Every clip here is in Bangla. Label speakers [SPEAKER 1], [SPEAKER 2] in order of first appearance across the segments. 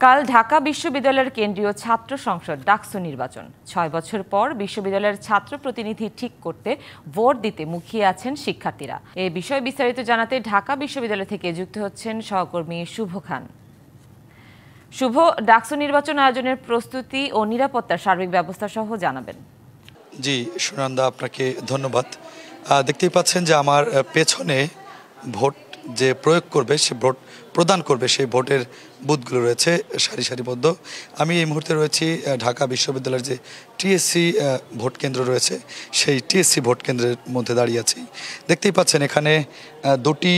[SPEAKER 1] কাল ঢাকা বিশ্ববিদ্যালয়ের কেন্দ্রীয় ছাত্র সংসদ ডাকসু নির্বাচন। ৬ বছর পর বিশ্ববিদ্যালয়ের ছাত্র প্রতিনিধি ঠিক করতে ভোট দিতে মুখিয়ে আছেন শিক্ষার্থীরা। এ বিষয়ে বিস্তারিত জানাতে ঢাকা বিশ্ববিদ্যালয় থেকে যুক্ত হচ্ছেন সহকর্মী শুভ খান। শুভ, ডাকসু নির্বাচন আয়োজনের প্রস্তুতি ও নিরাপত্তার সার্বিক ব্যবস্থা সহ জানাবেন।
[SPEAKER 2] জি সুনন্দা, আপনাকে ধন্যবাদ। দেখতেই পাচ্ছেন যে আমার পেছনে ভোট যে প্রয়োগ করবে, সে ভোট প্রদান করবে, সেই ভোটের বুথগুলো রয়েছে সারিবদ্ধ। আমি এই মুহূর্তে রয়েছি ঢাকা বিশ্ববিদ্যালয়ের যে টিএসসি ভোট কেন্দ্র রয়েছে, সেই টিএসসি ভোট কেন্দ্রের মধ্যে দাঁড়িয়ে আছি। দেখতেই পাচ্ছেন এখানে দুটি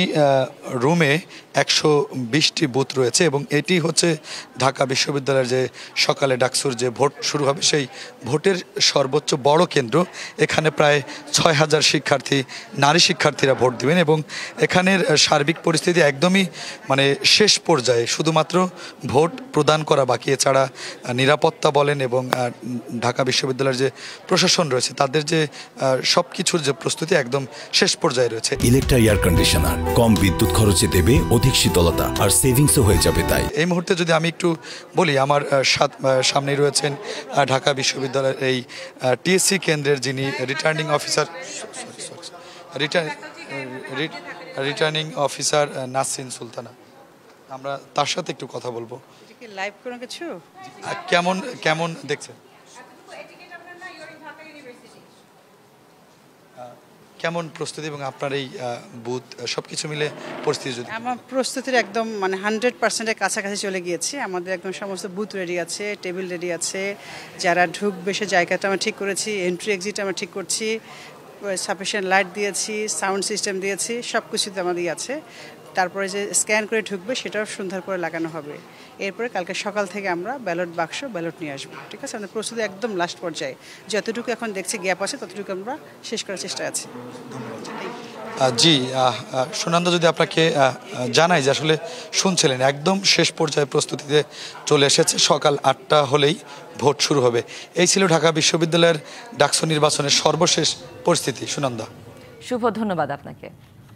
[SPEAKER 2] রুমে 120টি বুথ রয়েছে এবং এটি হচ্ছে ঢাকা বিশ্ববিদ্যালয়ের যে সকালে ডাকসুর যে ভোট শুরু হবে, সেই ভোটের সর্বোচ্চ বড় কেন্দ্র। এখানে প্রায় 6000 শিক্ষার্থী, নারী শিক্ষার্থীরা ভোট দিবেন এবং এখানের সার্বিক পরিস্থিতি একদমই শেষ পর্যায়ে। শুধুমাত্র ভোট প্রদান করা বাকি, এছাড়া নিরাপত্তা বলেন এবং ঢাকা বিশ্ববিদ্যালয়ের যে প্রশাসন রয়েছে, তাদের যে সব কিছুর যে প্রস্তুতি একদম শেষ পর্যায়ে রয়েছে।
[SPEAKER 3] ইলেকট্রা এয়ার কন্ডিশনার কম বিদ্যুৎ খরচে দেবে অধিক শীতলতা, আর সেভিংসও হয়ে যাবে। তাই
[SPEAKER 2] এই মুহূর্তে যদি আমি একটু বলি, আমার সামনেই রয়েছেন ঢাকা বিশ্ববিদ্যালয়ের এই টিএসসি কেন্দ্রের যিনি রিটার্নিং অফিসার নাসরিন সুলতানা। আমরা তার সাথে একটু কথা বলবো।
[SPEAKER 4] লাইভ কোনো কিছু
[SPEAKER 2] কেমন দেখছেন, কেমন প্রস্তুতি এবং আপনার এই বুথ সবকিছু মিলে পরিস্থিতি? যদি
[SPEAKER 4] আমার প্রস্তুতির একদম 100%-এর কাছাকাছি চলে গিয়েছি। আমাদের একদম সমস্ত বুথ রেডি আছে, টেবিল রেডি আছে, যারা ঢুকবে সে জায়গাটা আমরা ঠিক করেছি, এন্ট্রি এক্সিট আমরা ঠিক করছি, সাফিসিয়েন্ট লাইট দিয়েছি, সাউন্ড সিস্টেম দিয়েছি, সব কিছুতে আমাদের আছে। তারপরে যে স্ক্যান করে ঢুকবে সেটাও সন্ধ্যার পরে লাগানো হবে। এরপরে কালকে সকাল থেকে আমরা ব্যালট নিয়ে আসবো। ঠিক আছে, আমাদের প্রস্তুতি একদম লাস্ট পর্যায়ে। যতটুকু এখন দেখছি গ্যাপ আছে, ততটুকু আমরা শেষ করার চেষ্টায় আছি।
[SPEAKER 2] জি সুনন্দা, যদি আপনাকে জানাই যে আসলে শুনছিলেন একদম শেষ পর্যায়ে প্রস্তুতিতে চলে এসেছে। সকাল 8টা হলেই ভোট শুরু হবে। এই ছিল ঢাকা বিশ্ববিদ্যালয়ের ডাকসু নির্বাচনের সর্বশেষ পরিস্থিতি। সুনন্দা,
[SPEAKER 1] শুভ, ধন্যবাদ আপনাকে।